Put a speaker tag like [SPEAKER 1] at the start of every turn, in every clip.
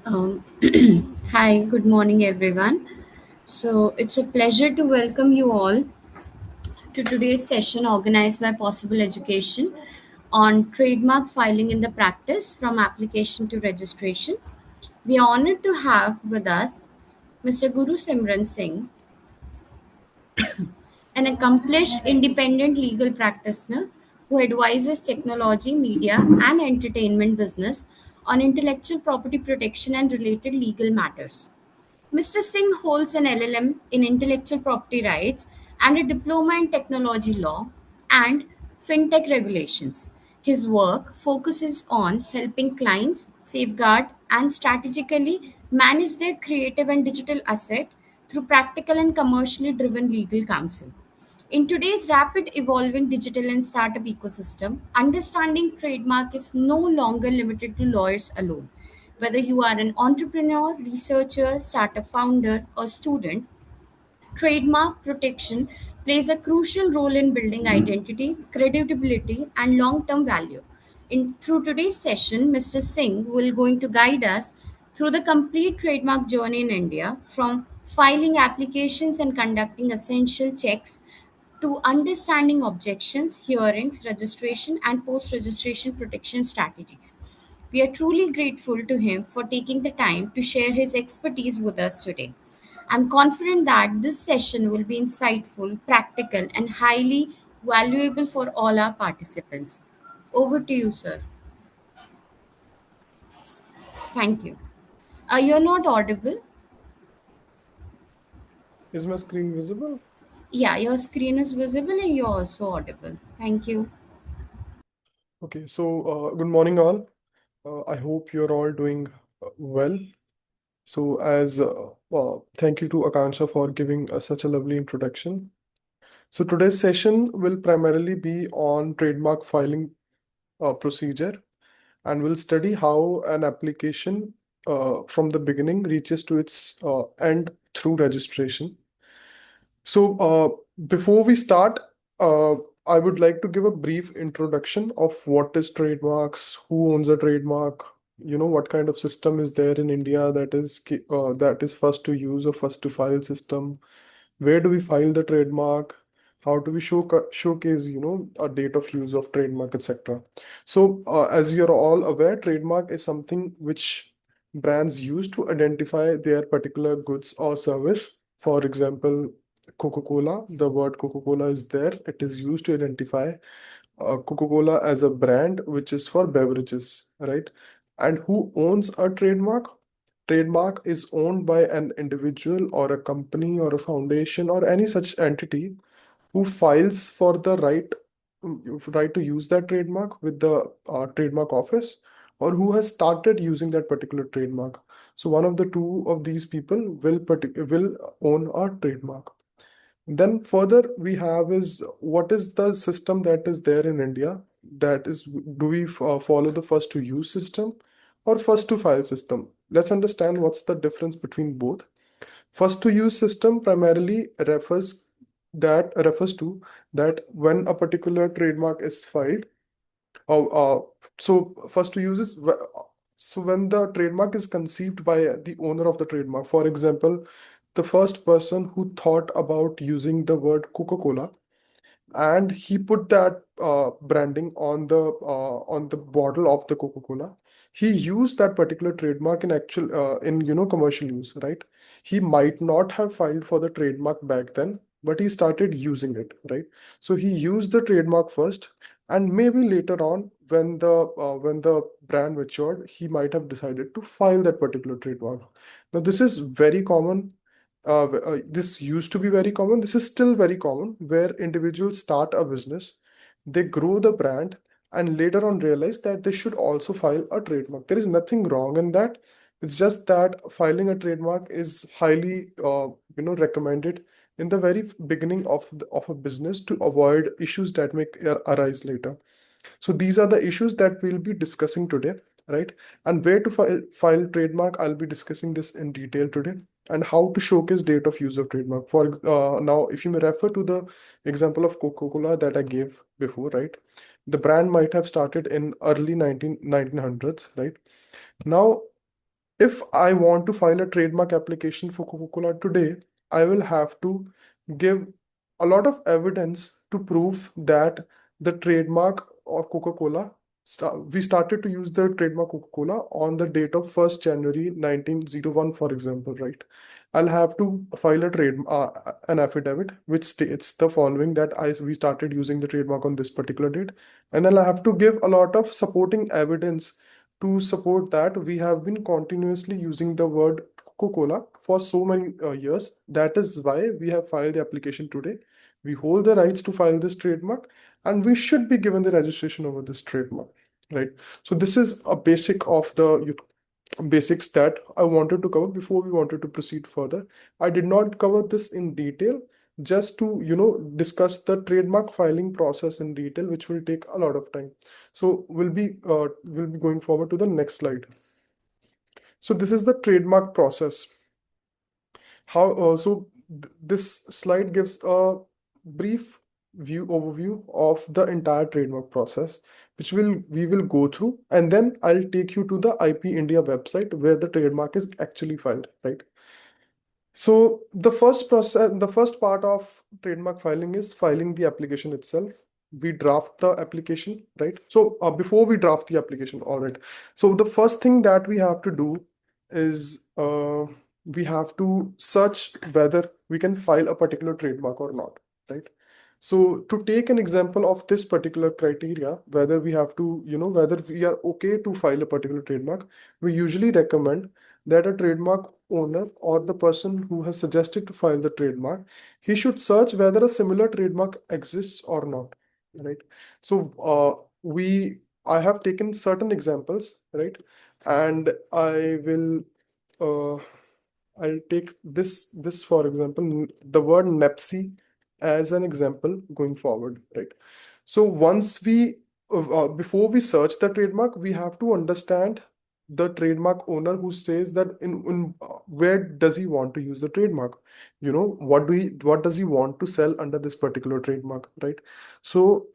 [SPEAKER 1] Um, Hi, good morning, everyone. So, it's a pleasure to welcome you all to today's session organized by Possible Education on trademark filing in the practice from application to registration. We are honored to have with us Mr. Gursimran Singh, an accomplished independent legal practitioner who advises technology, media, and entertainment business on intellectual property protection and related legal matters. Mr. Singh holds an LLM in intellectual property rights and a diploma in technology law and fintech regulations. His work focuses on helping clients safeguard and strategically manage their creative and digital asset through practical and commercially driven legal counsel. In today's rapid evolving digital and startup ecosystem, understanding trademark is no longer limited to lawyers alone. Whether you are an entrepreneur, researcher, startup founder, or student, trademark protection plays a crucial role in building identity, credibility, and long-term value. Through today's session, Mr. Singh will going to guide us through the complete trademark journey in India, from filing applications and conducting essential checks to understanding objections, hearings, registration, and post registration protection strategies. We are truly grateful to him for taking the time to share his expertise with us today. I'm confident that this session will be insightful, practical, and highly valuable for all our participants. Over to you, sir. Thank you. You're not audible.
[SPEAKER 2] Is my screen visible?
[SPEAKER 1] Yeah, your screen is visible and you're also audible. Thank you.
[SPEAKER 2] Okay, so good morning, all. I hope you're all doing well. So, thank you to Akansha for giving such a lovely introduction. So, today's session will primarily be on trademark filing procedure, and we'll study how an application from the beginning reaches to its end through registration. So, before we start, uh, I would like to give a brief introduction of what is trademarks, who owns a trademark, what kind of system is there in India that is first to use or first to file system, where do we file the trademark, how do we showcase, a date of use of trademark, etc. So, as you're all aware, trademark is something which brands use to identify their particular goods or service. For example, Coca-Cola, the word Coca-Cola is there. It is used to identify Coca-Cola as a brand, which is for beverages, right? And who owns a trademark? Trademark is owned by an individual or a company or a foundation or any such entity who files for the right to use that trademark with the trademark office, or who has started using that particular trademark. So one of the two of these people will own a trademark. Then further we have is, what is the system that is there in India? That is, do we follow the first to use system or first to file system? Let's understand what's the difference between both. First to use system primarily refers to that when a particular trademark is filed. So first to use is so when the trademark is conceived by the owner of the trademark. For example, the first person who thought about using the word Coca-Cola, and he put that branding on the bottle of the Coca-Cola. He used that particular trademark in actual in commercial use, right? He might not have filed for the trademark back then, but he started using it, right? So he used the trademark first, and maybe later on, when the brand matured, he might have decided to file that particular trademark. Now, this is very common. This used to be very common. This is still very common, where individuals start a business, they grow the brand, and later on realize that they should also file a trademark. There is nothing wrong in that. It's just that filing a trademark is highly, recommended in the very beginning of a business to avoid issues that may arise later. So these are the issues that we'll be discussing today, right? And where to file trademark, I'll be discussing this in detail today, and how to showcase date of use of trademark. Now, if you may refer to the example of Coca-Cola that I gave before, right? The brand might have started in early 1900s, right? Now, if I want to file a trademark application for Coca-Cola today, I will have to give a lot of evidence to prove that the trademark of Coca-Cola, we started to use the trademark Coca-Cola on the date of 1st January 1901, for example, right? I'll have to file an affidavit which states the following, that we started using the trademark on this particular date, and then I have to give a lot of supporting evidence to support that we have been continuously using the word Coca-Cola for so many years. That is why we have filed the application today. We hold the rights to file this trademark, and we should be given the registration over this trademark, right? So this is a basics that I wanted to cover before we wanted to proceed further. I did not cover this in detail, just to discuss the trademark filing process in detail, which will take a lot of time. So we'll be going forward to the next slide. So this is the trademark process. This slide gives a brief overview of the entire trademark process, which we will go through, and then I'll take you to the IP India website where the trademark is actually filed, right? So the first part of trademark filing is filing the application itself. We draft the application, right? So before we draft the application, all right. So the first thing that we have to do is we have to search whether we can file a particular trademark or not, right? So to take an example of this particular criteria, whether we have to, whether we are okay to file a particular trademark, we usually recommend that a trademark owner or the person who has suggested to file the trademark, he should search whether a similar trademark exists or not, right? So I have taken certain examples, right? And uh, I'll take this for example, the word Nepsi as an example going forward, right? So before we search the trademark, we have to understand the trademark owner, who says that where does he want to use the trademark? What does he want to sell under this particular trademark, right? So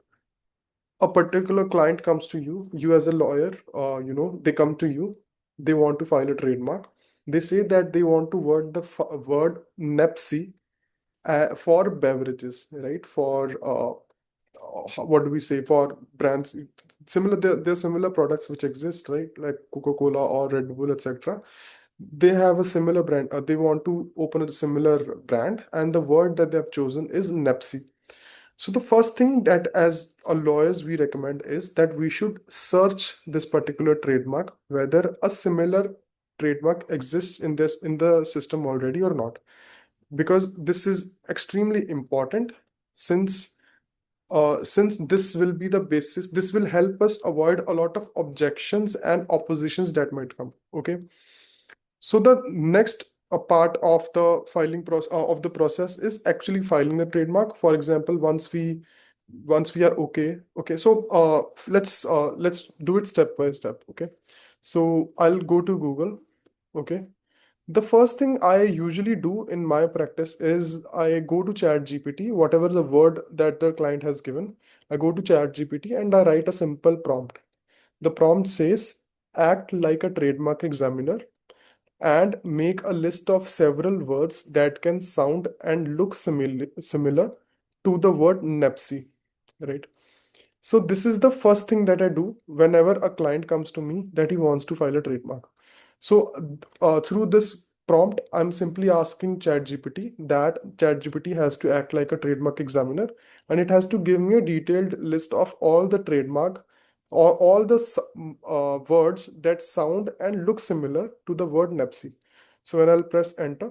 [SPEAKER 2] a particular client comes to you, you as a lawyer, they come to you, they want to file a trademark. They say that they want to word Nepsi for beverages, right? For what do we say, for brands similar, there are similar products which exist, right? Like Coca-Cola or Red Bull, etc. They have a similar brand, they want to open a similar brand, and the word that they have chosen is Nepsi. So the first thing that as a lawyers we recommend is that we should search this particular trademark, whether a similar trademark exists in the system already or not, because this is extremely important, since this will be the basis. This will help us avoid a lot of objections and oppositions that might come. Okay. So the next part of the filing process of the process is actually filing the trademark. For example, once we are okay. Okay. So let's do it step by step. Okay. So I'll go to Google. Okay. The first thing I usually do in my practice is I go to ChatGPT, whatever the word that the client has given. I go to ChatGPT and I write a simple prompt. The prompt says, act like a trademark examiner and make a list of several words that can sound and look similar to the word Nepsi, right? So this is the first thing that I do whenever a client comes to me that he wants to file a trademark. So through this prompt, I'm simply asking ChatGPT that ChatGPT has to act like a trademark examiner, and it has to give me a detailed list of all the trademark or all the words that sound and look similar to the word Nepsi. So when I'll press enter,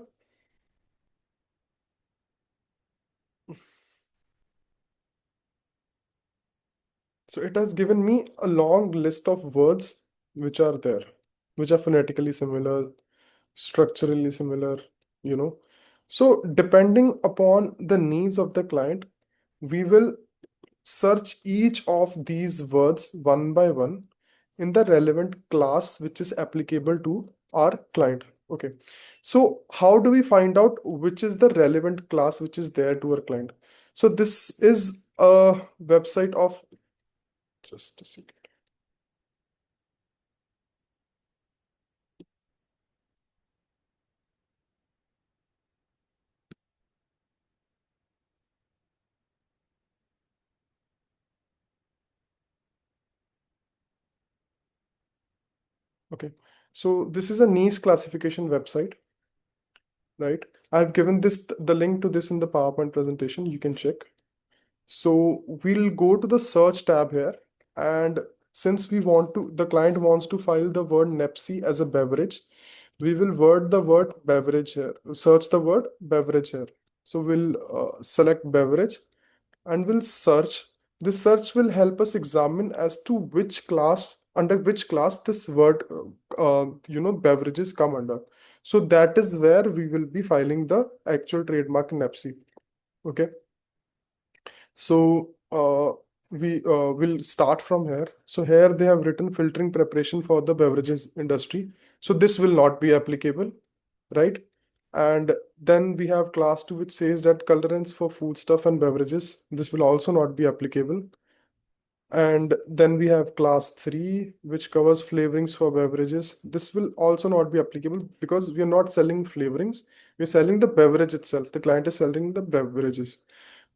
[SPEAKER 2] so it has given me a long list of words which are there, which are phonetically similar, structurally similar, you know. So depending upon the needs of the client, we will search each of these words one by one in the relevant class which is applicable to our client. Okay. So how do we find out which is the relevant class which is there to our client? So this is a website of, just a second. Okay, so this is a niche classification website, right? I've given this the link to this in the PowerPoint presentation. You can check. So we'll go to the search tab here, and since the client wants to file the word Nepsi as a beverage, we will word the word beverage here, search the word beverage here. So we'll select beverage and we'll search. This search will help us examine as to under which class this word, beverages come under. So that is where we will be filing the actual trademark Nepsi. Okay. So we will start from here. So here they have written filtering preparation for the beverages industry. So this will not be applicable, right? And then we have class 2, which says that colorants for foodstuff and beverages. This will also not be applicable. And then we have class 3, which covers flavorings for beverages. This will also not be applicable because we are not selling flavorings. We're selling the beverage itself. The client is selling the beverages.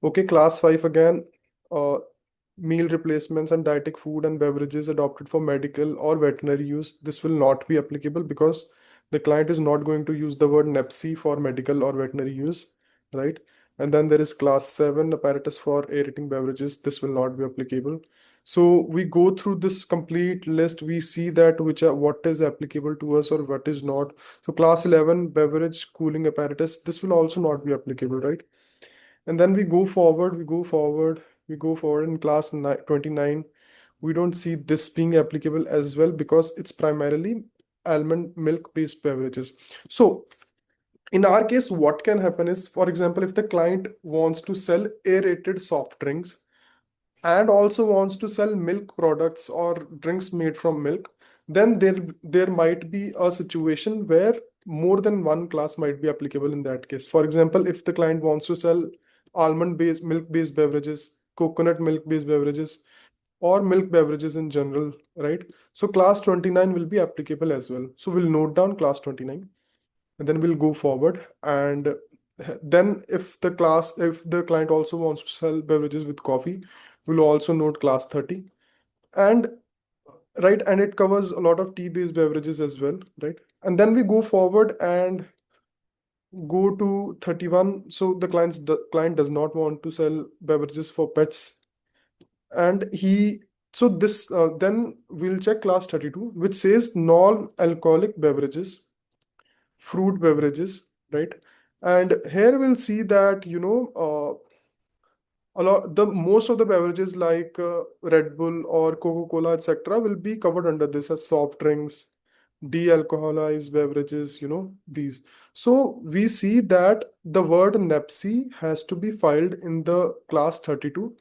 [SPEAKER 2] Okay, class 5 again, uh, meal replacements and dietetic food and beverages adopted for medical or veterinary use. This will not be applicable because the client is not going to use the word Nepsi for medical or veterinary use, right? And then there is class 7, apparatus for aerating beverages. This will not be applicable. So we go through this complete list. We see that what is applicable to us or what is not. So class 11, beverage cooling apparatus. This will also not be applicable, right? And then we go forward, in class 29. We don't see this being applicable as well because it's primarily almond milk based beverages. So in our case, what can happen is, for example, if the client wants to sell aerated soft drinks and also wants to sell milk products or drinks made from milk, then there might be a situation where more than one class might be applicable in that case. For example, if the client wants to sell almond based milk based beverages, coconut milk based beverages, or milk beverages in general, right? So class 29 will be applicable as well. So we'll note down class 29 and then we'll go forward. And then if the client also wants to sell beverages with coffee, we'll also note class 30. And right, and it covers a lot of tea based beverages as well, right? And then we go forward and go to 31. So the client does not want to sell beverages for pets, and he so this then we'll check class 32, which says non-alcoholic beverages, fruit beverages, right? And here we'll see that a lot the most of the beverages like Red Bull or Coca-Cola, etc., will be covered under this as soft drinks, de-alcoholized beverages, these. So we see that the word Nepsi has to be filed in the class 32,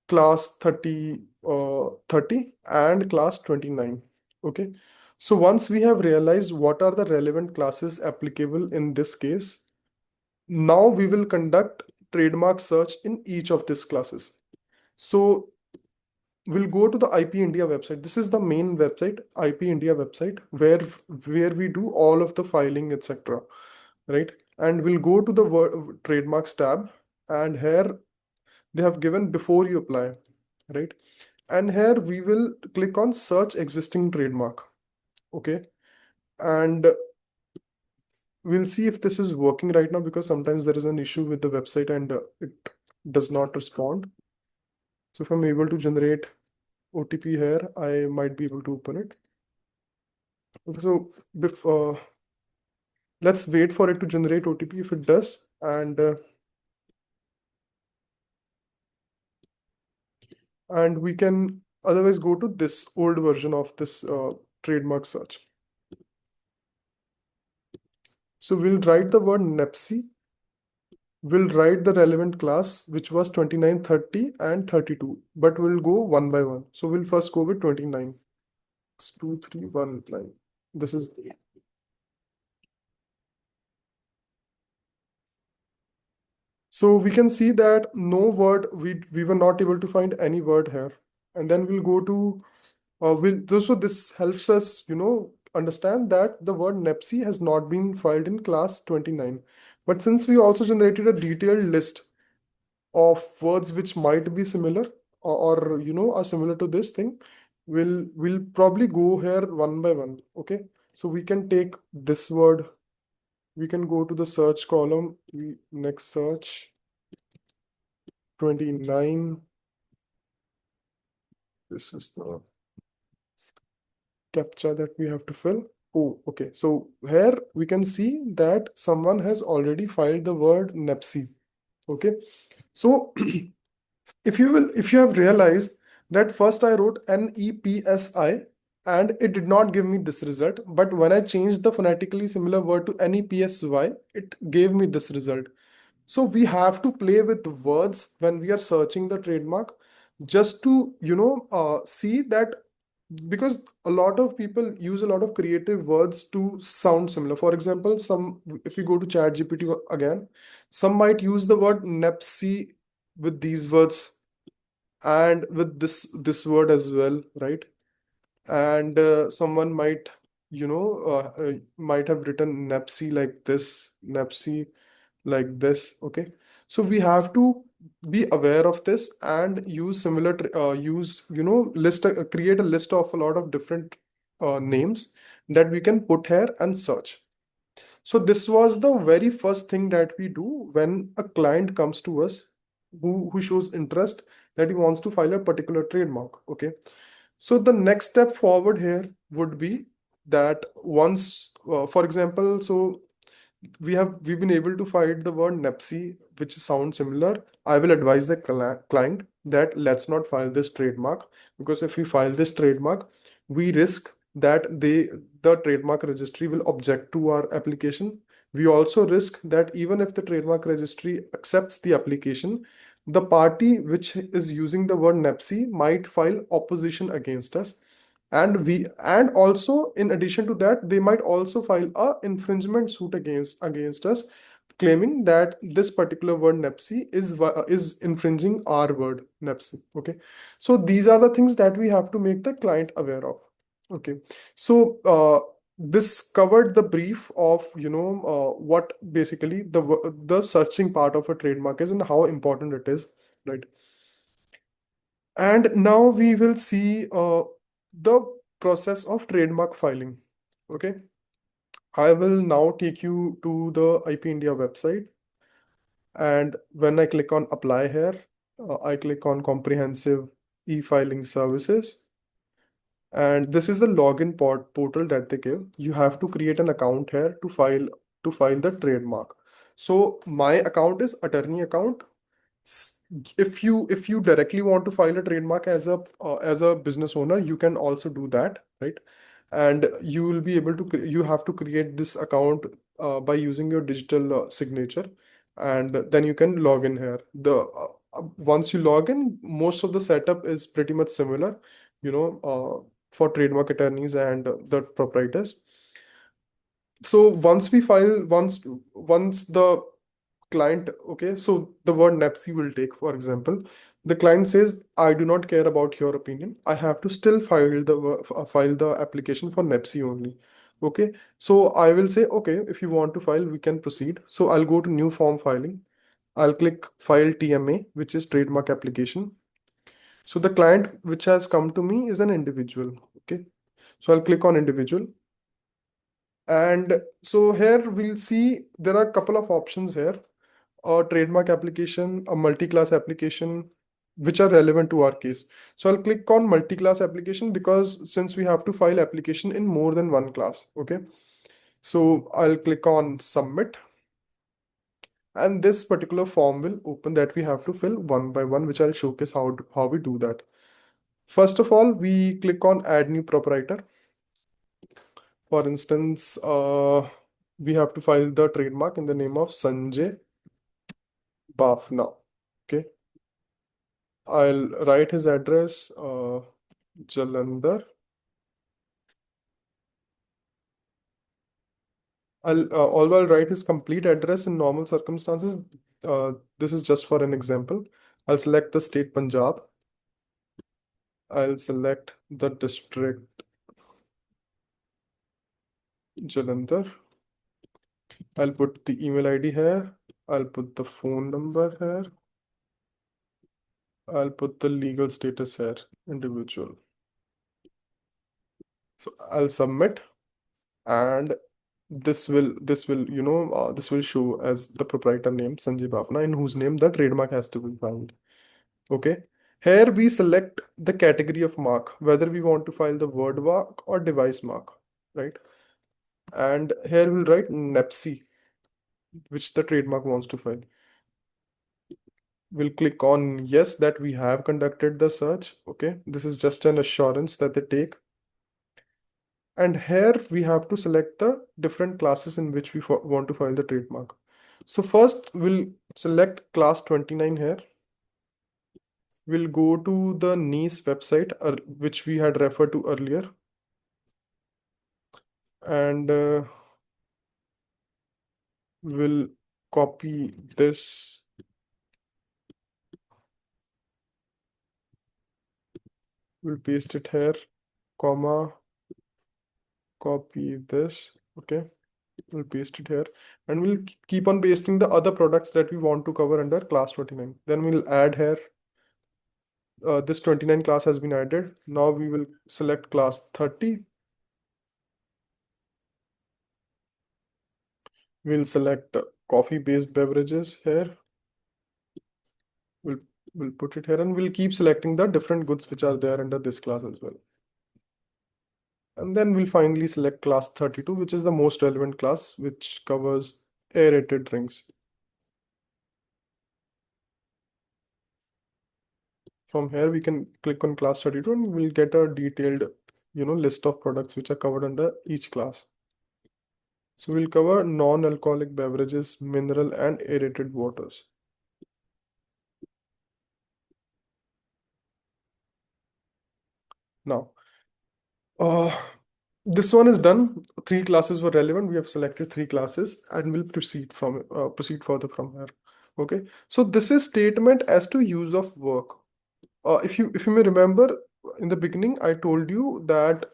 [SPEAKER 2] class 30, and class 29. Okay. So once we have realized what are the relevant classes applicable in this case, now we will conduct trademark search in each of these classes. So we'll go to the IP India website. This is the main website, IP India website, where we do all of the filing, etc. Right? And we'll go to the trademarks tab, and here they have given before you apply, right? And here we will click on search existing trademark. Okay. And we'll see if this is working right now because sometimes there is an issue with the website and it does not respond. So if I'm able to generate OTP here, I might be able to open it. So let's wait for it to generate OTP if it does. And we can otherwise go to this old version of this trademark search. So we'll write the word Nepsi. We'll write the relevant class, which was 29, 30, and 32, but we'll go one by one. So we'll first go with 29. It's 2, 3, 1, 9. This is so we can see that no word, we were not able to find any word here. And then we'll go to so this helps us, understand that the word Nepsi has not been filed in class 29. But since we also generated a detailed list of words which might be similar or are similar to this thing, we'll probably go here one by one. Okay, so we can take this word. We can go to the search column. We next search 29. This is the captcha that we have to fill. Oh, okay. So here we can see that someone has already filed the word Nepsi. Okay. So if you have realized that first I wrote NEPSI and it did not give me this result, but when I changed the phonetically similar word to NEPSY, it gave me this result. So we have to play with words when we are searching the trademark, just to see that, because a lot of people use a lot of creative words to sound similar. For example, some, if you go to ChatGPT again, some might use the word nepsi with these words and with this word as well, right? And someone might might have written nepsi like this, nepsi like this. Okay, so we have to be aware of this and use similar use list create a list of a lot of different names that we can put here and search. So this was the very first thing that we do when a client comes to us who shows interest that he wants to file a particular trademark. Okay, so the next step forward here would be that once for example, so we've been able to find the word Nepsi, which sounds similar. I will advise the client that let's not file this trademark, because if we file this trademark, we risk that the trademark registry will object to our application. We also risk that even if the trademark registry accepts the application, the party which is using the word Nepsi might file opposition against us, and also in addition to that they might also file a infringement suit against us, claiming that this particular word nepsi is infringing our word nepsi. Okay, so these are the things that we have to make the client aware of. Okay, so this covered the brief of what basically the searching part of a trademark is and how important it is, right? And now we will see the process of trademark filing. Okay, I will now take you to the IP India website. And when I click on apply here, I click on comprehensive e-filing services. And this is the login portal that they give. You have to create an account here to file the trademark. So my account is attorney account. S- if you directly want to file a trademark as a business owner, you can also do that, right? And you will be able to you have to create this account by using your digital signature, and then you can log in here. The once you log in, most of the setup is pretty much similar, you know for trademark attorneys and the proprietors. So once we file once the client, okay, so the word nepsi will take, for example, the client says, I do not care about your opinion, I have to still file the application for nepsi only. Okay, so I will say, okay, if you want to file, we can proceed. So I'll go to new form filing. I'll click file TMA, which is trademark application. So the client which has come to me is an individual. Okay, so I'll click on individual. And so here we'll see there are a couple of options here: a trademark application, a multi-class application, which are relevant to our case. So I'll click on multi-class application because since we have to file application in more than one class. Okay, so I'll click on submit, and this particular form will open that we have to fill one by one, which I'll showcase how we do that. First of all, we click on add new proprietor. For instance, we have to file the trademark in the name of Sanjay Bafna. Okay, I'll write his address, Jalandhar. Although I'll write his complete address in normal circumstances, this is just for an example. I'll select the state Punjab. I'll select the district Jalandhar. I'll put the email ID here. I'll put the phone number here. I'll put the legal status here, individual. So I'll submit, and this will show as the proprietor name Sanjay Bhavna, in whose name the trademark has to be filed. Okay. Here we select the category of mark, whether we want to file the word mark or device mark, right? And here we'll write NEPSI, which the trademark wants to file. We'll click on yes, that we have conducted the search. Okay. This is just an assurance that they take. And here we have to select the different classes in which we want to file the trademark. So first we'll select class 29 here. We'll go to the NICE website, which we had referred to earlier. And we'll copy this. We'll paste it here, comma, copy this. Okay. We'll paste it here, and we'll keep on pasting the other products that we want to cover under class 29. Then we'll add here, this 29 class has been added. Now we will select class 30. We'll select coffee-based beverages here. We'll, we'll put it here, and we'll keep selecting the different goods which are there under this class as well. And then we'll finally select class 32, which is the most relevant class, which covers aerated drinks. From here, we can click on class 32 and we'll get a detailed, list of products which are covered under each class. So we'll cover non-alcoholic beverages, mineral and aerated waters. Now, uh, this one is done. 3 classes were relevant. We have selected 3 classes and we'll proceed further from here. Okay. So this is statement as to use of work. If you may remember, in the beginning, I told you that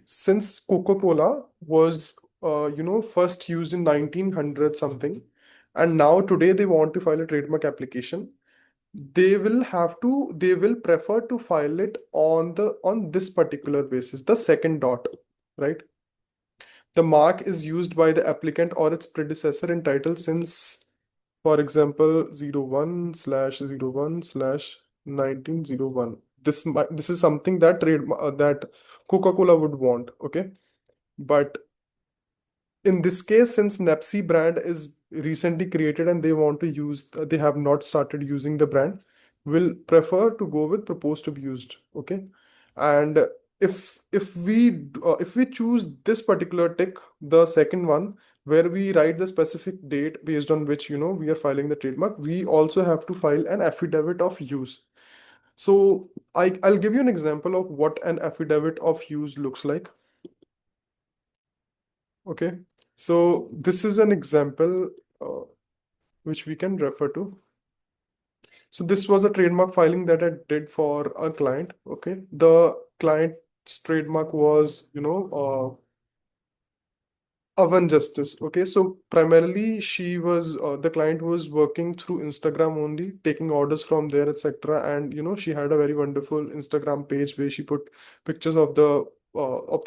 [SPEAKER 2] since Coca-Cola was first used in 1900 something, and now today they want to file a trademark application, they will prefer to file it on this particular basis, the second dot, right? The mark is used by the applicant or its predecessor in title since, for example, 01/01/1901. This is something that that Coca-Cola would want, okay? But in this case, since Nepsi brand is recently created and they have not started using the brand, will prefer to go with proposed to be used, okay? And if we choose this particular tick, the second one, where we write the specific date based on which we are filing the trademark, we also have to file an affidavit of use. So I'll give you an example of what an affidavit of use looks like. Okay, so this is an example which we can refer to. So this was a trademark filing that I did for a client. Okay, the client's trademark was, Oven Justice. Okay, so primarily the client was working through Instagram only, taking orders from there, etc. And she had a very wonderful Instagram page where she put pictures of the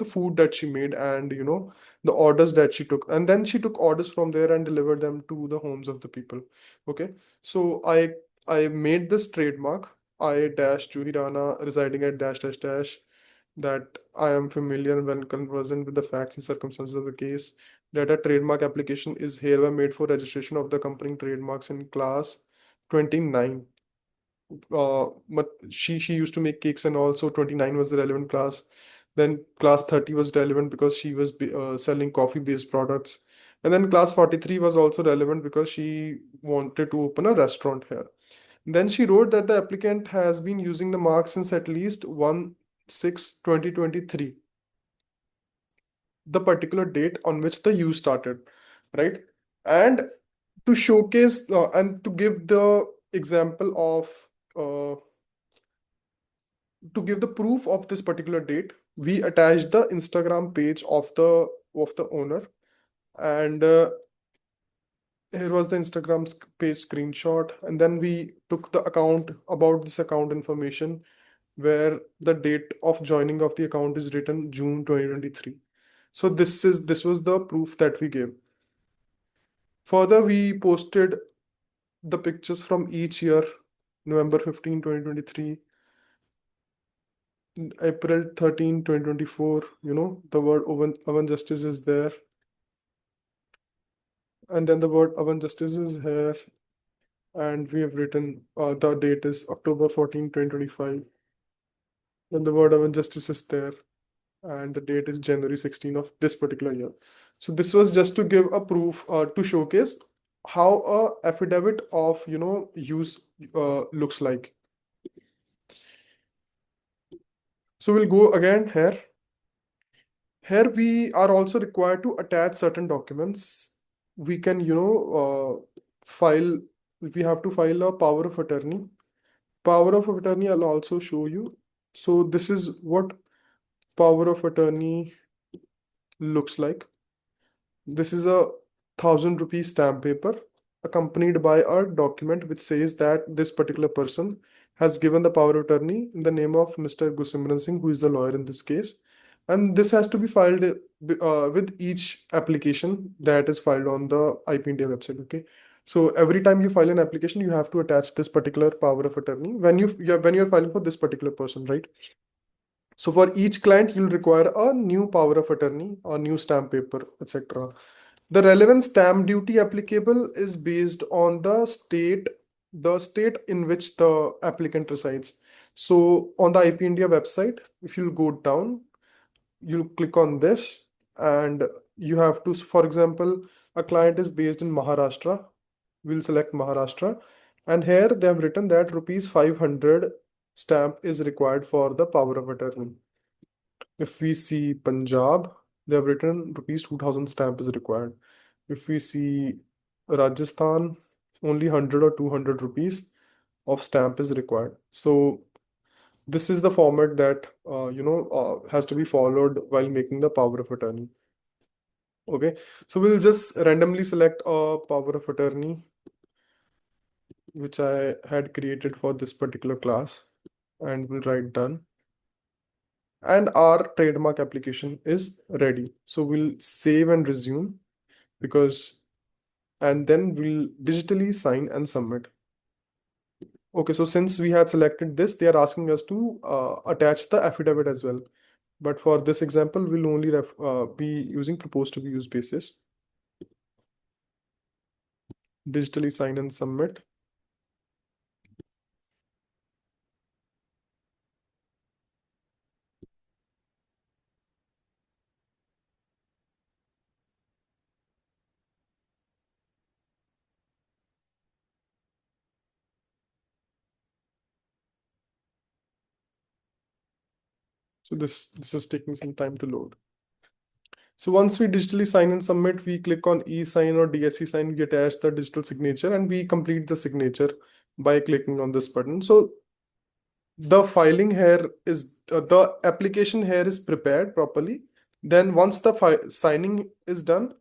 [SPEAKER 2] food that she made and the orders that she took. And then she took orders from there and delivered them to the homes of the people. Okay, so I made this trademark. I dash Juhi Rana residing at dash dash dash, that I am familiar and well conversant with the facts and circumstances of the case, that a trademark application is hereby made for registration of the accompanying trademarks in class 29. But she used to make cakes, and also 29 was the relevant class. Then class 30 was relevant because she was selling coffee-based products. And then class 43 was also relevant because she wanted to open a restaurant here. Then she wrote that the applicant has been using the mark since at least 1/6/2023, the particular date on which the use started, right? And to showcase and to give the example of to give the proof of this particular date, we attached the Instagram page of the owner, and here was the Instagram page screenshot, and then we took the account about this account information. where the date of joining of the account is written June 2023. So this was the proof that we gave. Further, we posted the pictures from each year, November 15, 2023, April 13, 2024. The word oven justice is there. And then the word oven justice is here. And we have written the date is October 14, 2025. Then the word oven justice is there. And the date is January 16 of this particular year. So this was just to give a proof to showcase how a affidavit of use looks like. So we'll go again here. Here we are also required to attach certain documents. We can file. We have to file a power of attorney. Power of attorney I'll also show you. So this is what power of attorney looks like. This is a 1,000 rupees stamp paper accompanied by a document which says that this particular person has given the power of attorney in the name of Mr. Gursimran Singh, who is the lawyer in this case. And this has to be filed with each application that is filed on the IP India website. Okay. So every time you file an application, you have to attach this particular power of attorney when you're filing for this particular person, right? So for each client, you'll require a new power of attorney, a new stamp paper, etc. The relevant stamp duty applicable is based on the state in which the applicant resides. So on the IP India website, if you'll go down, you'll click on this and you have to, for example, a client is based in Maharashtra. We'll select Maharashtra. And here they have written that rupees 500 stamp is required for the power of attorney. If we see Punjab, they have written rupees 2,000 stamp is required. If we see Rajasthan, only 100 or 200 rupees of stamp is required. So this is the format that has to be followed while making the power of attorney. Okay, so we'll just randomly select a power of attorney which I had created for this particular class, and we'll write done. And our trademark application is ready. So we'll save and resume and then we'll digitally sign and submit. Okay, so since we had selected this, they are asking us to attach the affidavit as well. But for this example, we'll only be using proposed to be used basis. Digitally sign and submit. So this is taking some time to load. So once we digitally sign and submit, we click on e-sign or DSC sign, we attach the digital signature and we complete the signature by clicking on this button. So the filing here is the application here is prepared properly. Then once the signing is done,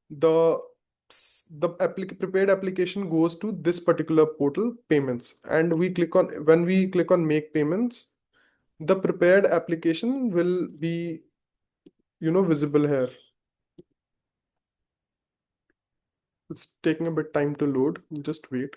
[SPEAKER 2] the prepared application goes to this particular portal, payments, and when we click on make payments, the prepared application will be visible here. It's taking a bit time to load. Just wait.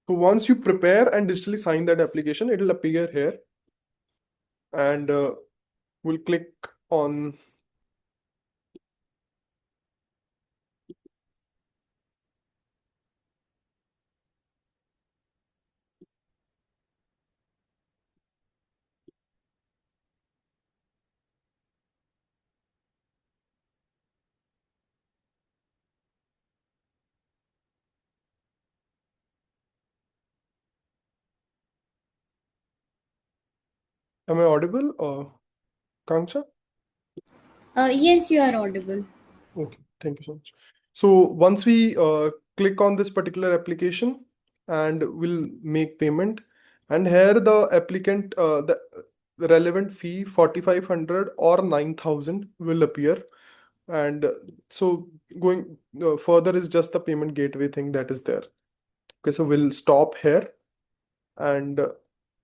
[SPEAKER 2] So once you prepare and digitally sign that application, it will appear here, and we'll click on. Am I audible, Kanksha?
[SPEAKER 1] Yes, you are audible.
[SPEAKER 2] Okay. Thank you so much. So once we click on this particular application and we'll make payment, and here the applicant, the relevant fee 4,500 or 9,000 will appear. And so going further is just the payment gateway thing that is there. Okay, so we'll stop here. And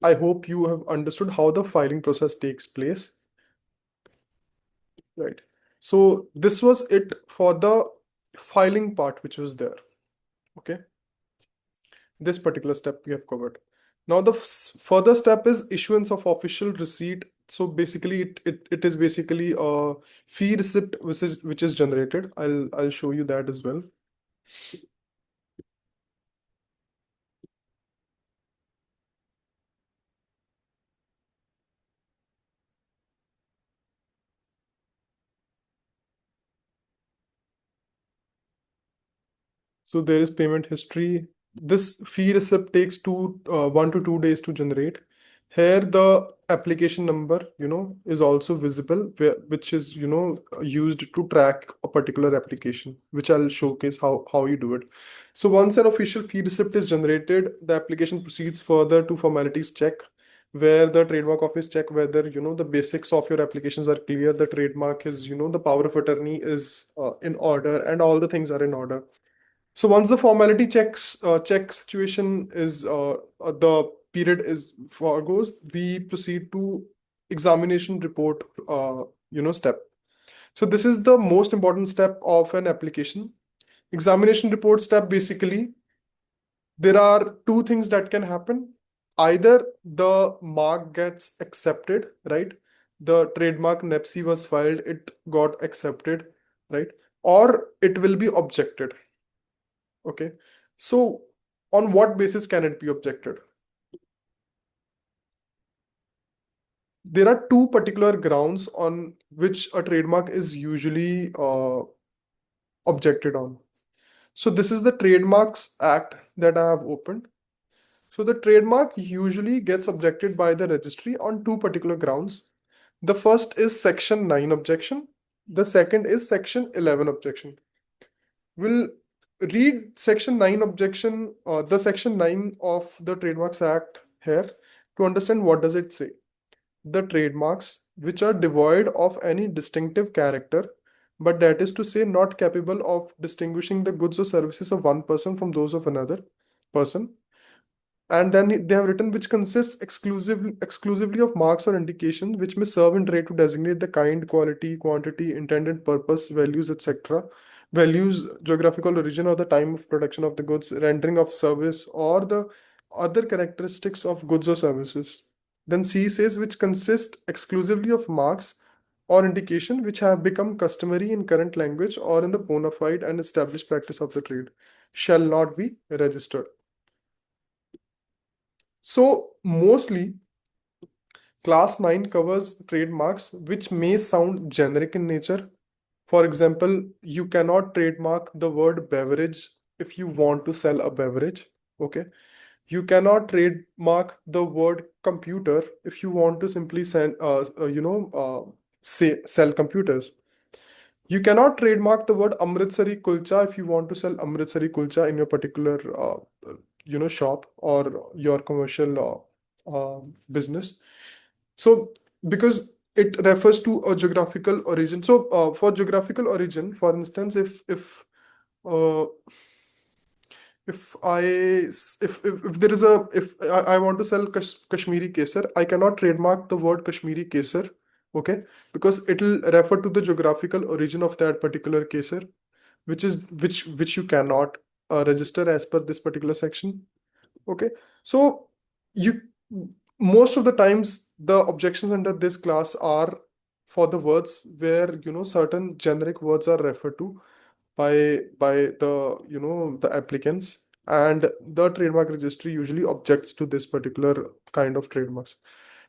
[SPEAKER 2] I hope you have understood how the filing process takes place. Right. So this was it for the filing part, which was there. Okay. This particular step we have covered. Now the further step is issuance of official receipt. So basically it is basically a fee receipt which is generated. I'll show you that as well. So there is payment history. This fee receipt takes 1 to 2 days to generate. Here the application number, is also visible, which is, used to track a particular application, which I'll showcase how you do it. So once an official fee receipt is generated, the application proceeds further to formalities check, where the trademark office check whether, the basics of your applications are clear, the trademark is, the power of attorney is in order, and all the things are in order. So once the formality check situation is the period is forgoes, we proceed to examination report step. So this is the most important step of an application. Examination report step, basically there are two things that can happen. Either the mark gets accepted, right? The trademark NEPC was filed, it got accepted, right? Or it will be objected. Okay, so on what basis can it be objected? There are two particular grounds on which a trademark is usually objected on. So this is the Trademarks Act that I have opened. So the trademark usually gets objected by the registry on two particular grounds. The first is Section 9 objection. The second is Section 11 objection. We'll read Section 9 objection, the Section 9 of the Trademarks Act here to understand what does it say. The trademarks which are devoid of any distinctive character, but that is to say not capable of distinguishing the goods or services of one person from those of another person. And then they have written which consists exclusively of marks or indications which may serve in trade to designate the kind, quality, quantity, intended purpose, values, etc. Values, geographical origin, or the time of production of the goods, rendering of service, or the other characteristics of goods or services. Then C says which consist exclusively of marks or indication which have become customary in current language or in the bona fide and established practice of the trade, shall not be registered. So mostly class 9 covers trademarks which may sound generic in nature. For example, you cannot trademark the word beverage if you want to sell a beverage. Okay. You cannot trademark the word computer if you want to simply sell computers. You cannot trademark the word Amritsari kulcha if you want to sell Amritsari kulcha in your particular shop or your commercial business. So because it refers to a geographical origin. So for geographical origin, for instance, uh, if there is I want to sell Kashmiri Kesar, I cannot trademark the word Kashmiri Kesar, okay, because it will refer to the geographical origin of that particular Kesar, which you cannot register as per this particular section. Okay, so you most of the times the objections under this class are for the words where certain generic words are referred to by the the applicants, and the trademark registry usually objects to this particular kind of trademarks.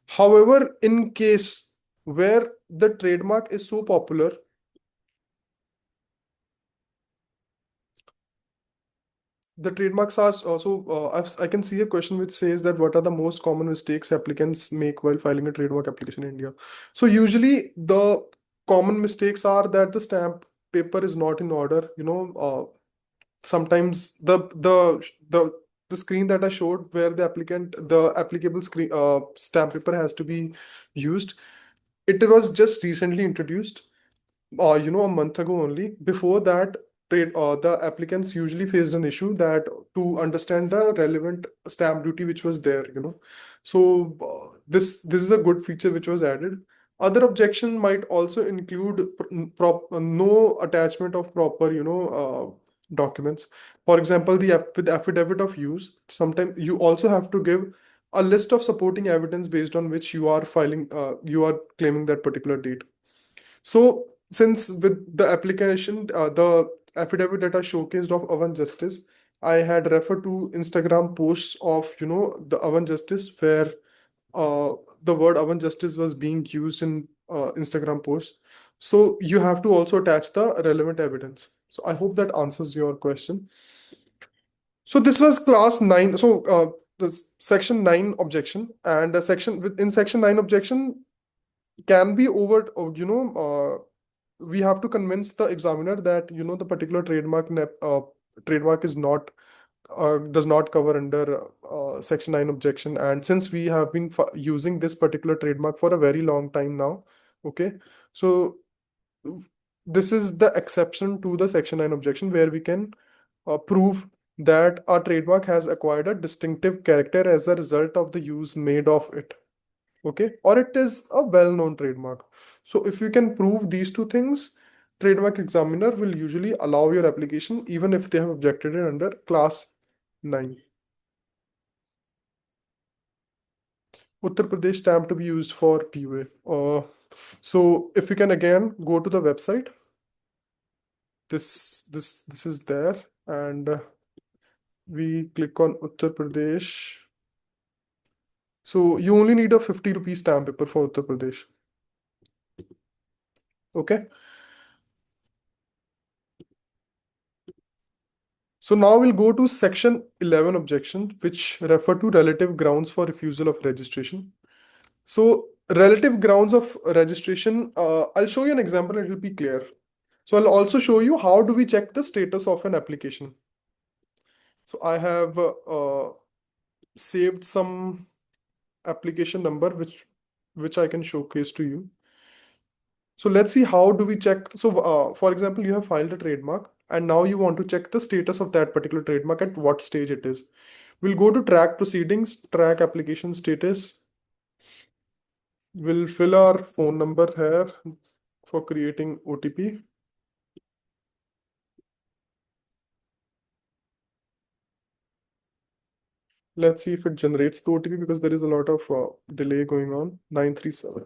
[SPEAKER 2] However, in case where the trademark is so popular, the trademarks are also I can see a question which says that what are the most common mistakes applicants make while filing a trademark application in India. So usually the common mistakes are that the stamp paper is not in order, sometimes the screen that I showed where the applicable screen stamp paper has to be used, it was just recently introduced, a month ago only. Before that, the applicants usually faced an issue that to understand the relevant stamp duty which was there. So this is a good feature which was added. Other objection might also include no attachment of proper, documents. For example, with affidavit of use, sometimes you also have to give a list of supporting evidence based on which you are claiming that particular date. So, since with the application, the affidavit that I showcased of Avan Justice, I had referred to Instagram posts of, the Avan Justice where the word Avan Justice was being used in Instagram posts. So you have to also attach the relevant evidence. So I hope that answers your question. So this was class 9. So the section 9 objection, and in section 9 objection can be over, we have to convince the examiner that the particular trademark is not does not cover under section 9 objection. And since we have been using this particular trademark for a very long time now, okay, so this is the exception to the section 9 objection where we can prove that our trademark has acquired a distinctive character as a result of the use made of it, okay, or it is a well-known trademark. So if you can prove these two things, trademark examiner will usually allow your application even if they have objected it under class 9. Uttar Pradesh stamp to be used for PUA. So if you can again go to the website, this is there, and we click on Uttar Pradesh. So you only need a 50 rupee stamp paper for Uttar Pradesh. Okay. So now we'll go to section 11 objection, which refer to relative grounds for refusal of registration. So relative grounds of registration, I'll show you an example, it will be clear. So I'll also show you how do we check the status of an application. So I have saved some application number which I can showcase to you. So let's see how do we check. So for example, you have filed a trademark and now you want to check the status of that particular trademark at what stage it is. We'll go to track proceedings, track application status. We'll fill our phone number here for creating OTP. Let's see if it generates the OTP because there is a lot of delay going on. 937.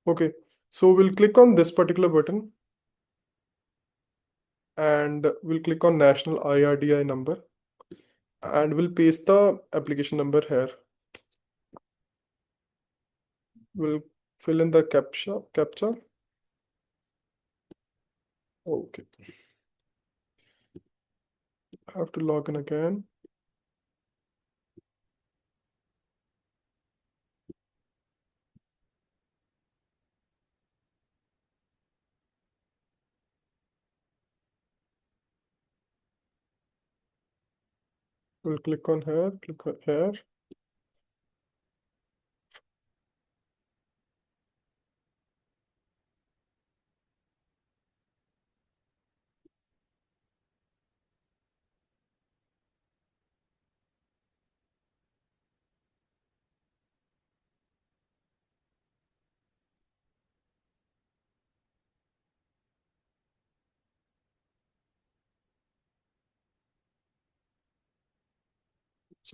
[SPEAKER 2] Okay, so we'll click on this particular button and we'll click on national IRDI number and we'll paste the application number here. We'll fill in the captcha. Okay, have to log in again. We'll click on here, click on here.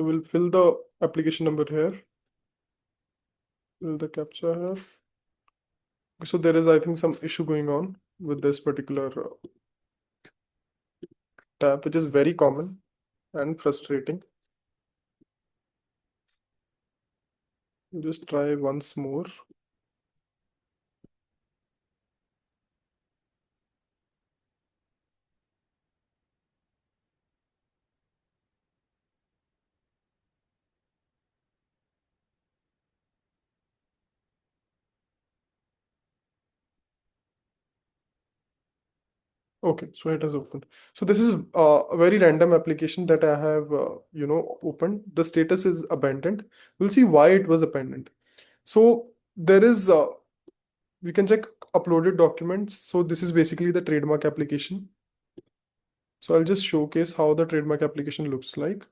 [SPEAKER 2] So we'll fill the application number here, fill the captcha here. So there is, I think, some issue going on with this particular tab, which is very common and frustrating. Just try once more. Okay, so it has opened. So this is a very random application that I have, opened. The status is abandoned. We'll see why it was abandoned. So there is, we can check uploaded documents. So this is basically the trademark application. So I'll just showcase how the trademark application looks like.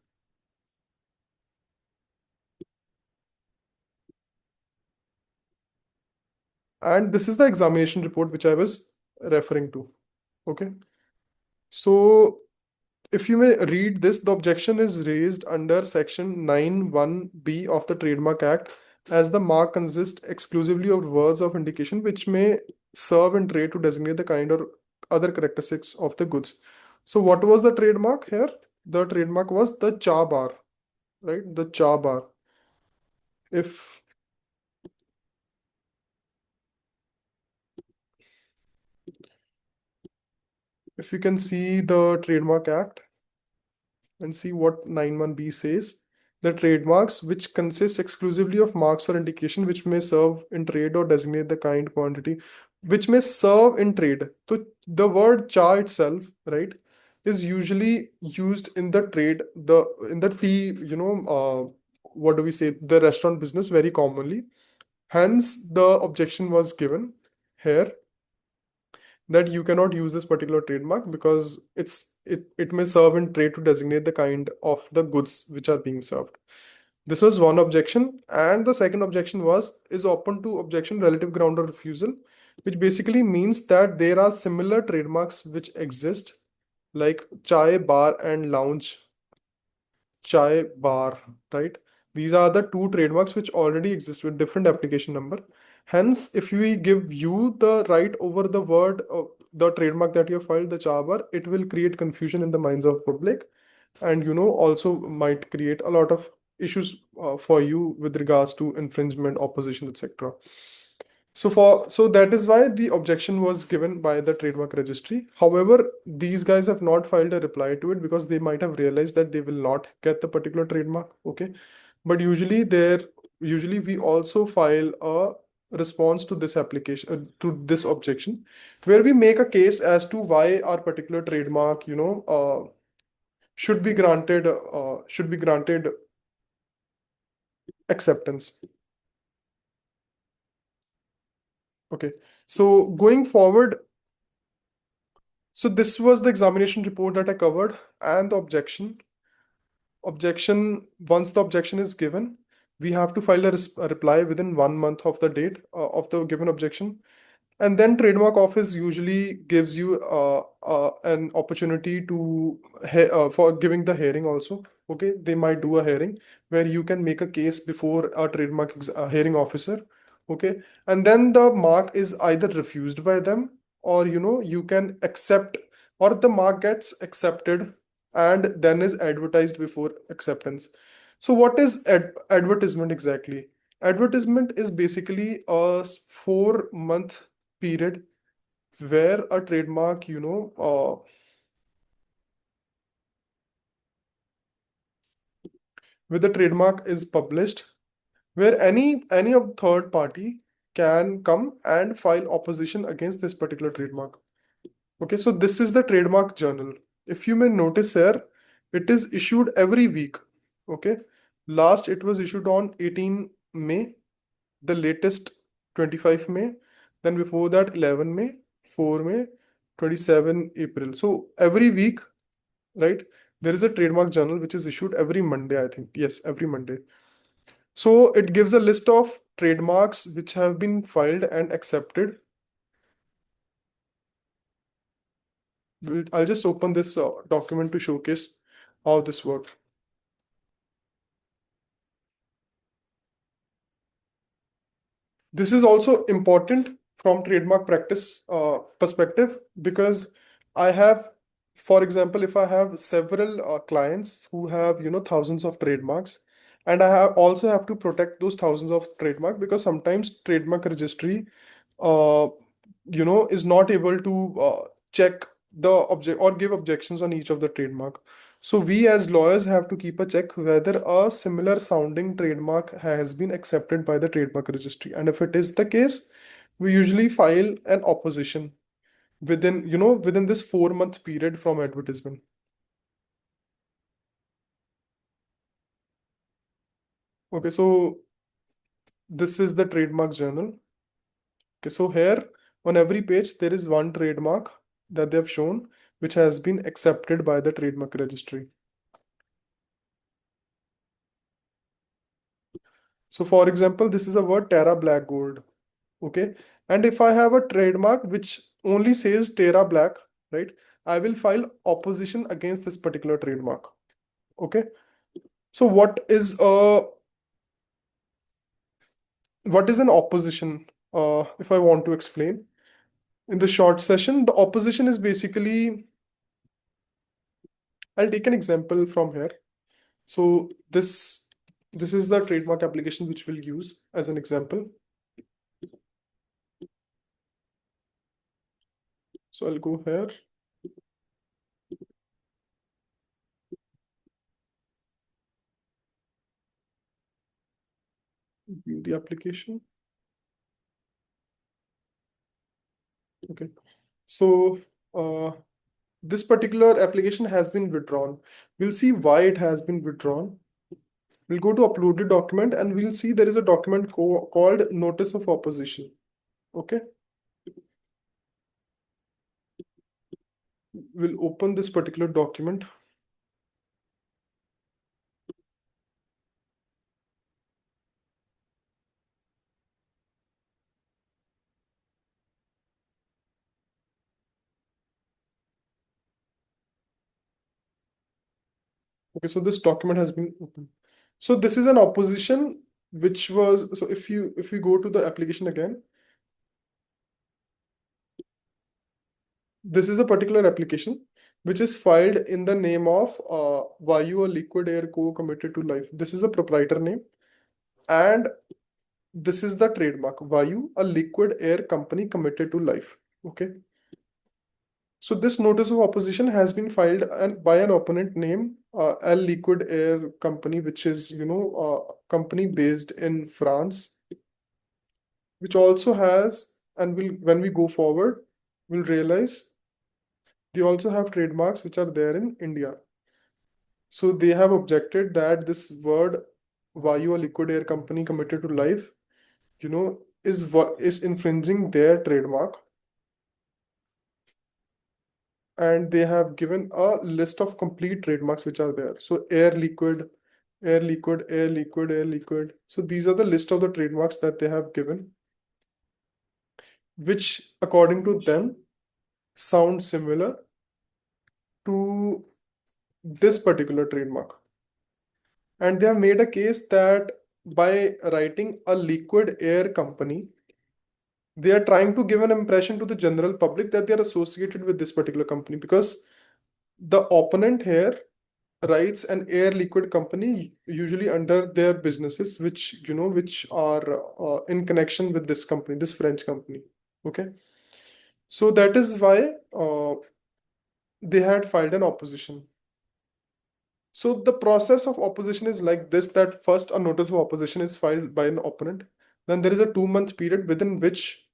[SPEAKER 2] And this is the examination report which I was referring to. Okay. So if you may read this, the objection is raised under section 9(1)(b) of the Trademark Act, as the mark consists exclusively of words of indication which may serve in trade to designate the kind or other characteristics of the goods. So what was the trademark here? The trademark was the cha bar, right? The cha bar. If if you can see the Trademark Act and see what 9(1)(b) says, the trademarks which consist exclusively of marks or indication which may serve in trade or designate the kind, quantity, which may serve in trade. So the word cha itself, right, is usually used in the trade, the in the tea, what do we say, the restaurant business very commonly. Hence, the objection was given here that you cannot use this particular trademark because it may serve in trade to designate the kind of the goods which are being served. This was one objection, and the second objection is open to objection relative ground or refusal, which basically means that there are similar trademarks which exist, like chai bar and lounge chai bar, right? These are the two trademarks which already exist with different application number. Hence, if we give you the right over the word of the trademark that you have filed, the cha bar, it will create confusion in the minds of public, and also might create a lot of issues for you with regards to infringement, opposition, etc. So that is why the objection was given by the trademark registry. However, these guys have not filed a reply to it because they might have realized that they will not get the particular trademark. Okay. But usually we also file a response to this application, to this objection, where we make a case as to why our particular trademark, should be granted acceptance. Okay. So going forward, so this was the examination report that I covered and the objection. Once the objection is given, we have to file a reply within 1 month of the date of the given objection. And then trademark office usually gives you an opportunity to for giving the hearing also. Okay, they might do a hearing where you can make a case before a trademark hearing officer. Okay, and then the mark is either refused by them, or you can accept, or the mark gets accepted and then is advertised before acceptance. So what is advertisement exactly? Advertisement is basically a 4 month period where a trademark, where the trademark is published, where any of third party can come and file opposition against this particular trademark. Okay, so this is the trademark journal. If you may notice here, it is issued every week. Okay, last it was issued on 18 May, the latest 25 May, then before that 11 May, 4 May, 27 April. So every week, right, there is a trademark journal which is issued every Monday, I think. Yes, every Monday. So it gives a list of trademarks which have been filed and accepted. I'll just open this document to showcase how this works. This is also important from trademark practice perspective, because I have, for example, if I have several clients who have, thousands of trademarks, and I also have to protect those thousands of trademark, because sometimes trademark registry, uh, is not able to check the object or give objections on each of the trademark. So we as lawyers have to keep a check whether a similar sounding trademark has been accepted by the trademark registry. And if it is the case, we usually file an opposition within this 4 month period from advertisement. Okay, so this is the trademark journal. Okay, so here on every page there is one trademark that they have shown which has been accepted by the trademark registry. So for example, this is a word Terra Black Gold. Okay. And if I have a trademark which only says Terra Black, right, I will file opposition against this particular trademark. Okay. So what is an opposition? If I want to explain in the short session, the opposition is basically, I'll take an example from here. So this is the trademark application which we'll use as an example. So I'll go here. View the application. Okay. So this particular application has been withdrawn. We'll see why it has been withdrawn. We'll go to uploaded document and we'll see there is a document called notice of opposition. Okay. We'll open this particular document. Okay, so this document has been opened. So this is an opposition which was, so if we go to the application again, this is a particular application which is filed in the name of Vayu, a liquid air co committed to life. This is the proprietor name, and this is the trademark Vayu, a liquid air company committed to life. Okay. So this notice of opposition has been filed by an opponent named L Liquid Air Company, which is a company based in France, which also has, and will when we go forward, we'll realize they also have trademarks which are there in India. So they have objected that this word Vayu, a liquid air company committed to life, is infringing their trademark, and they have given a list of complete trademarks which are there. So air liquid, air liquid, air liquid, air liquid. So these are the list of the trademarks that they have given, which according to them sound similar to this particular trademark. And they have made a case that by writing a liquid air company, they are trying to give an impression to the general public that they are associated with this particular company, because the opponent here writes an air liquid company usually under their businesses which are in connection with this company, this French company. Okay. So that is why they had filed an opposition. So the process of opposition is like this, that first a notice of opposition is filed by an opponent, then there is a 2 month period within which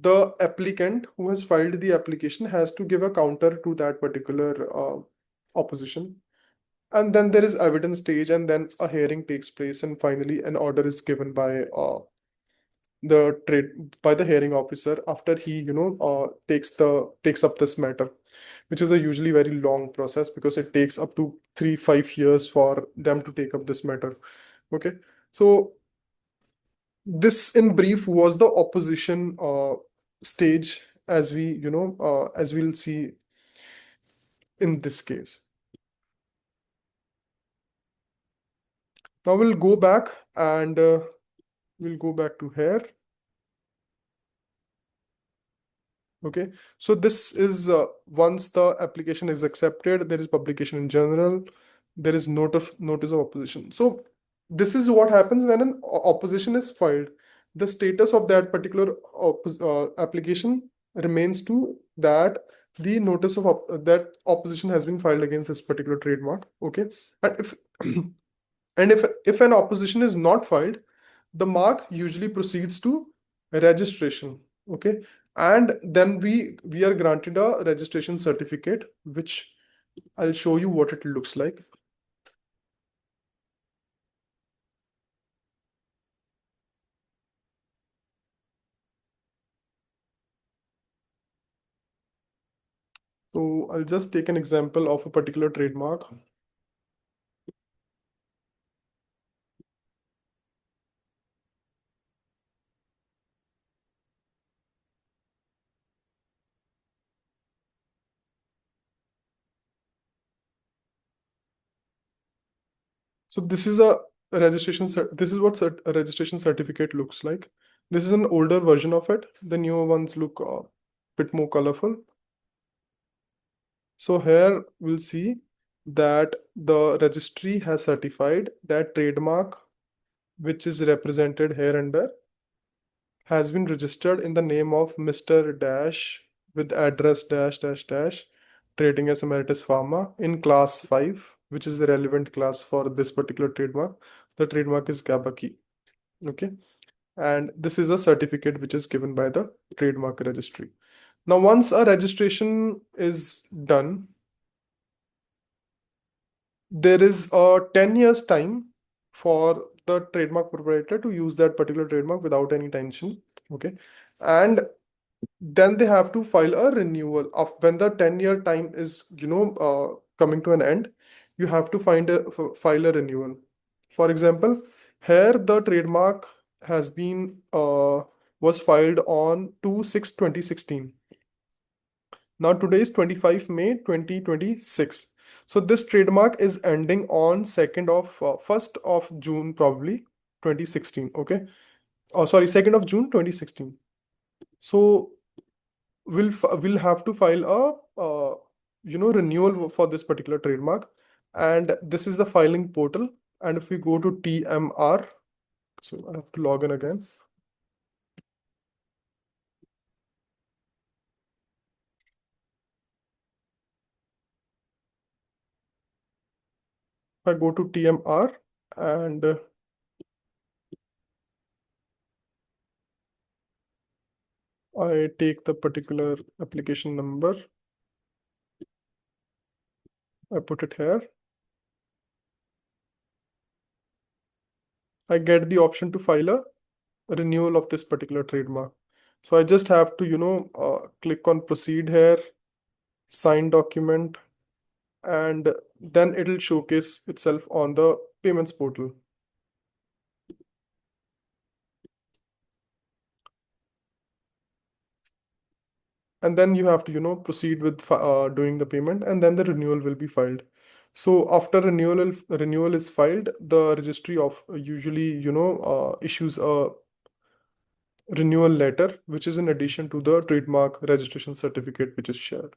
[SPEAKER 2] the applicant who has filed the application has to give a counter to that particular opposition. And then there is evidence stage, and then a hearing takes place, and finally an order is given by the hearing officer after he takes up this matter, which is a usually very long process because it takes up to 3-5 years for them to take up this matter. Okay. So this in brief was the opposition stage, as as we'll see in this case. Now we'll go back and we'll go back to here. Okay, so this is once the application is accepted, there is publication in journal, there is notice of opposition. So this is what happens when an opposition is filed. The status of that particular application remains to that the notice of that opposition has been filed against this particular trademark. Okay, and if and if an opposition is not filed, the mark usually proceeds to registration. Okay, and then we are granted a registration certificate, which I'll show you what it looks like. So I'll just take an example of a particular trademark. So this is a this is what a registration certificate looks like. This is an older version of it. The newer ones look a bit more colorful. So here we'll see that the registry has certified that trademark, which is represented here under, has been registered in the name of Mr. Dash with address dash dash dash trading as Emeritus Pharma in class 5, which is the relevant class for this particular trademark. The trademark is Gabaki. Okay. And this is a certificate which is given by the trademark registry. Now, once a registration is done, there is a 10 years time for the trademark proprietor to use that particular trademark without any tension. Okay. And then they have to file a renewal of when the 10-year time is coming to an end. You have to file a renewal. For example, here the trademark has been was filed on 2/6/2016. Now today is 25 May 2026. So this trademark is ending on 1st of June, probably 2016. Okay. Oh, sorry, 2nd of June 2016. So we'll have to file a renewal for this particular trademark, and this is the filing portal. And if we go to TMR, so I have to log in again. If I go to TMR and I take the particular application number, I put it here, I get the option to file a renewal of this particular trademark. So I just have to click on proceed here, sign document, and then it'll showcase itself on the payments portal. And then you have to proceed with doing the payment, and then the renewal will be filed. So after renewal is filed, the registry of usually issues a renewal letter, which is in addition to the trademark registration certificate which is shared.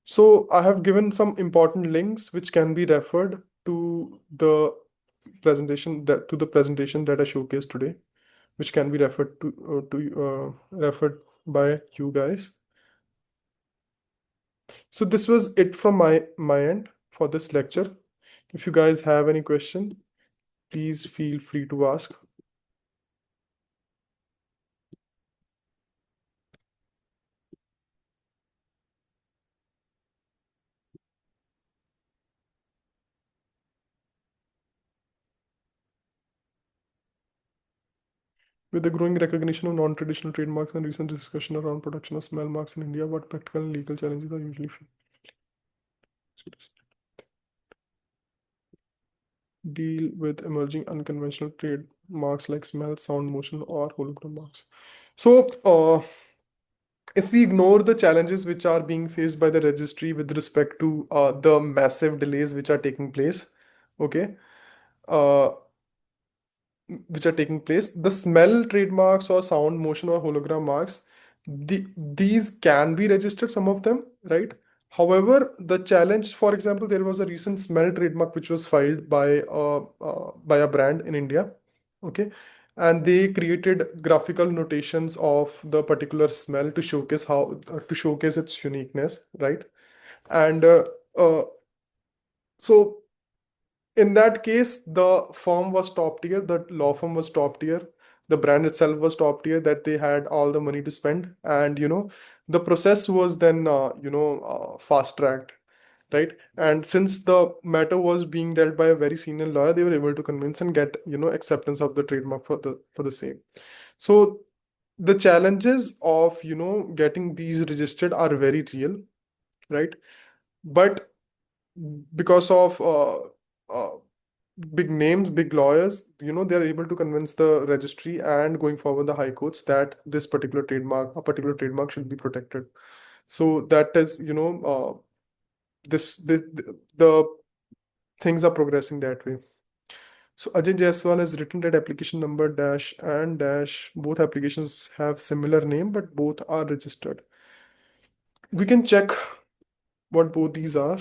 [SPEAKER 2] So I have given some important links which can be referred to the presentation that I showcased today, which can be referred referred by you guys. So this was it from my end for this lecture. If you guys have any question, please feel free to ask. With the growing recognition of non-traditional trademarks and recent discussion around production of smell marks in India, what practical and legal challenges are usually faced? Deal with emerging unconventional trademarks like smell, sound, motion, or hologram marks. So, if we ignore the challenges which are being faced by the registry with respect to the massive delays which are taking place, okay, uh, the smell trademarks or sound, motion, or hologram marks, these can be registered, some of them, right? However, the challenge, for example, there was a recent smell trademark which was filed by a brand in India, okay, and they created graphical notations of the particular smell to showcase to showcase its uniqueness, right? And uh, so in that case, the firm was top tier, the law firm was top tier, the brand itself was top tier, that they had all the money to spend. And, the process was then, fast tracked, right? And since the matter was being dealt by a very senior lawyer, they were able to convince and get, acceptance of the trademark for the same. So the challenges of, getting these registered are very real, right? But because of big names, big lawyers, they're able to convince the registry and going forward the high courts that a particular trademark should be protected. So that is, the things are progressing that way. So Ajay Jaiswal has written that application number dash and dash, both applications have similar name, but both are registered. We can check what both these are.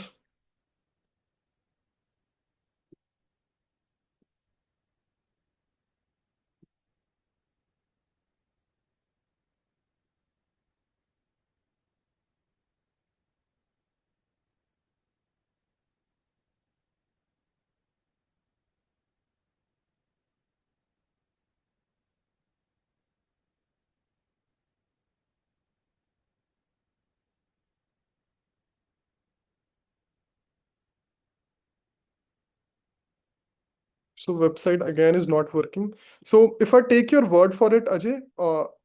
[SPEAKER 2] So website again is not working. So if I take your word for it, Ajay,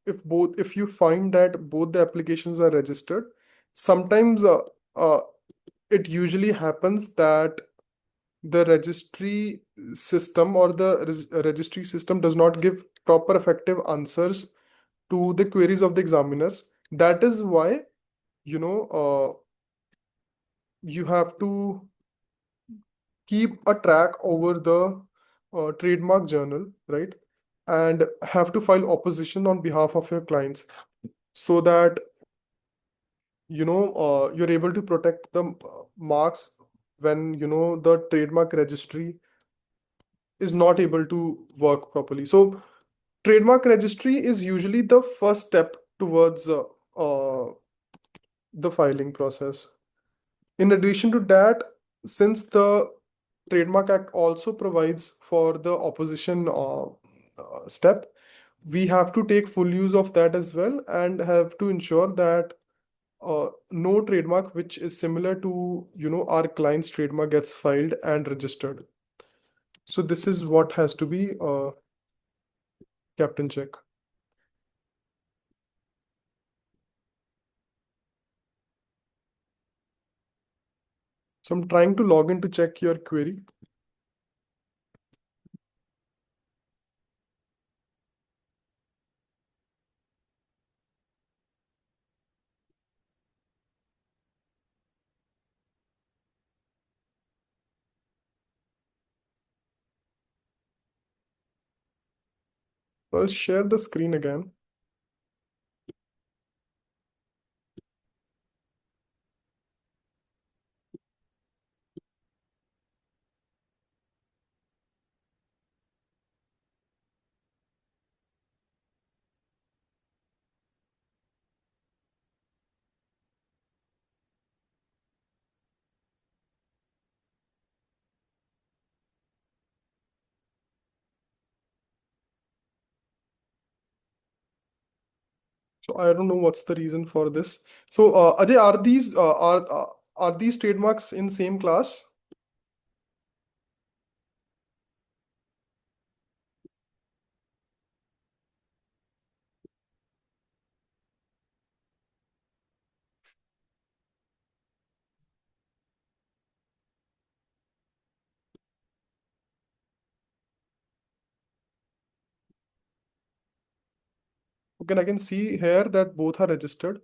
[SPEAKER 2] if you find that both the applications are registered, sometimes it usually happens that the registry system or the registry system does not give proper effective answers to the queries of the examiners. That is why, you know, you have to keep a track over the trademark journal, right? And have to file opposition on behalf of your clients so that you're able to protect the marks when the trademark registry is not able to work properly. So trademark registry is usually the first step towards the filing process. In addition to that, since the Trademark Act also provides for the opposition step, we have to take full use of that as well and have to ensure that no trademark which is similar to our client's trademark gets filed and registered. So this is what has to be kept in check. So I'm trying to log in to check your query. I'll share the screen again. So I don't know what's the reason for this. So Ajay, are these trademarks in same class? Okay, I can see here that both are registered,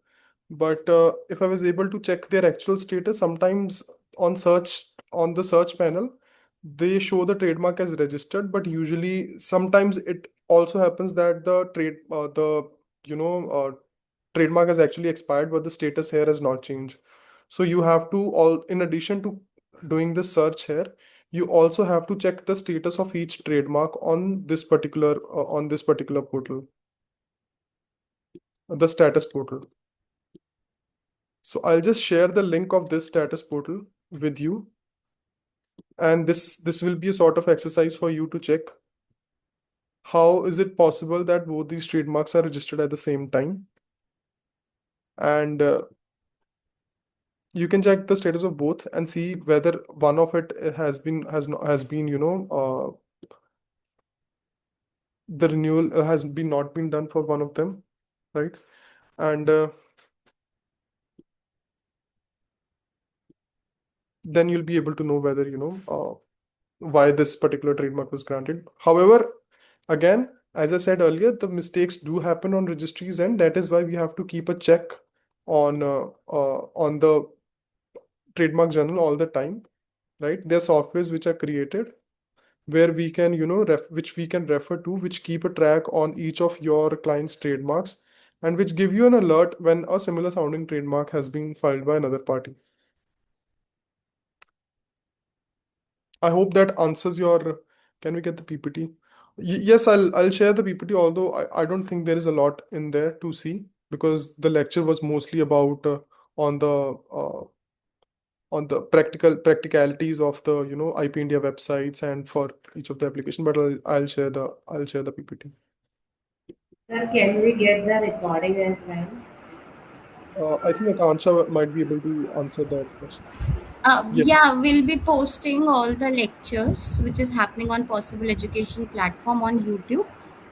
[SPEAKER 2] but if I was able to check their actual status, sometimes on the search panel, they show the trademark as registered, but usually sometimes it also happens that the trade the you know trademark has actually expired, but the status here has not changed. So you have to all, in addition to doing the search here, you also have to check the status of each trademark on this particular portal, the status portal. So I'll just share the link of this status portal with you, and this will be a sort of exercise for you to check how is it possible that both these trademarks are registered at the same time. And you can check the status of both and see whether one of it has been the renewal has been not been done for one of them, right? And then you'll be able to know whether why this particular trademark was granted. However, again, as I said earlier, the mistakes do happen on registries, and that is why we have to keep a check on the trademark journal all the time, right? There are softwares which are created where we can, which we can refer to, which keep a track on each of your client's trademarks and which give you an alert when a similar sounding trademark has been filed by another party. I hope that answers your. Can we get the PPT? Yes, I'll share the PPT, although I don't think there is a lot in there to see because the lecture was mostly about on the uh, on the practicalities of the IP India websites and for each of the application. But I'll share the PPT.
[SPEAKER 3] Sir, can we get the recording as well?
[SPEAKER 2] I think Akansha might be able to answer that question. Yes,
[SPEAKER 1] Yeah, we'll be posting all the lectures which is happening on Possible Education platform on YouTube.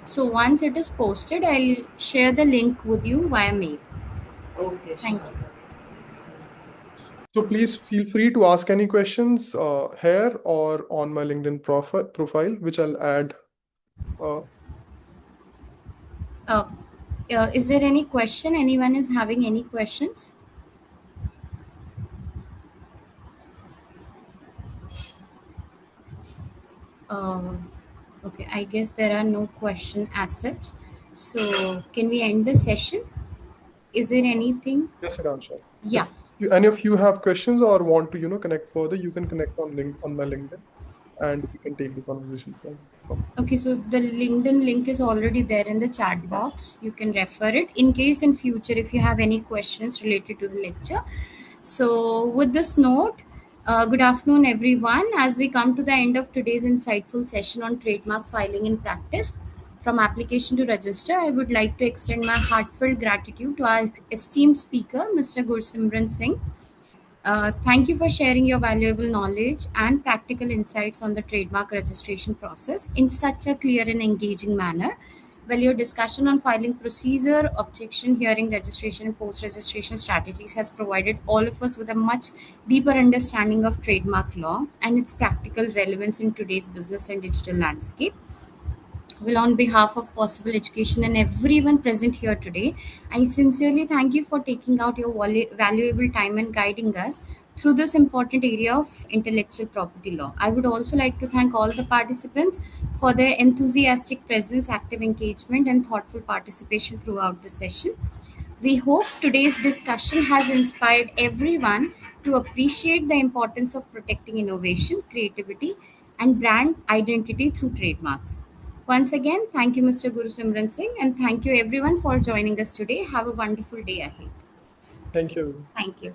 [SPEAKER 1] So once it is posted, I'll share the link with you via mail.
[SPEAKER 3] Okay,
[SPEAKER 1] Thank
[SPEAKER 3] sure.
[SPEAKER 1] you.
[SPEAKER 2] so please feel free to ask any questions here or on my LinkedIn profile, which I'll add. Uh,
[SPEAKER 1] Uh, is there any question? Anyone is having any questions? Uh, okay, I guess there are no question as such. So can we end the session? Is there anything?
[SPEAKER 2] yes, Akansha.
[SPEAKER 1] Yeah.
[SPEAKER 2] If any of you have questions or want to connect further, you can connect on my LinkedIn, and we can take the conversation from.
[SPEAKER 1] Okay, so the LinkedIn link is already there in the chat box. You can refer it in case in future if you have any questions related to the lecture. So, with this note, good afternoon, everyone. As we come to the end of today's insightful session on trademark filing in practice, from application to register, I would like to extend my heartfelt gratitude to our esteemed speaker, Mr. Gursimran Singh. Thank you for sharing your valuable knowledge and practical insights on the trademark registration process in such a clear and engaging manner. Well, your discussion on filing procedure, objection hearing, registration, and post registration strategies has provided all of us with a much deeper understanding of trademark law and its practical relevance in today's business and digital landscape. Well, on behalf of Possible Education and everyone present here today, I sincerely thank you for taking out your valuable time and guiding us through this important area of intellectual property law. I would also like to thank all the participants for their enthusiastic presence, active engagement, and thoughtful participation throughout the session. We hope today's discussion has inspired everyone to appreciate the importance of protecting innovation, creativity, and brand identity through trademarks. Once again, thank you, Mr. Guru Simran Singh, and thank you everyone for joining us today. Have a wonderful day ahead.
[SPEAKER 2] Thank you.
[SPEAKER 1] Thank you.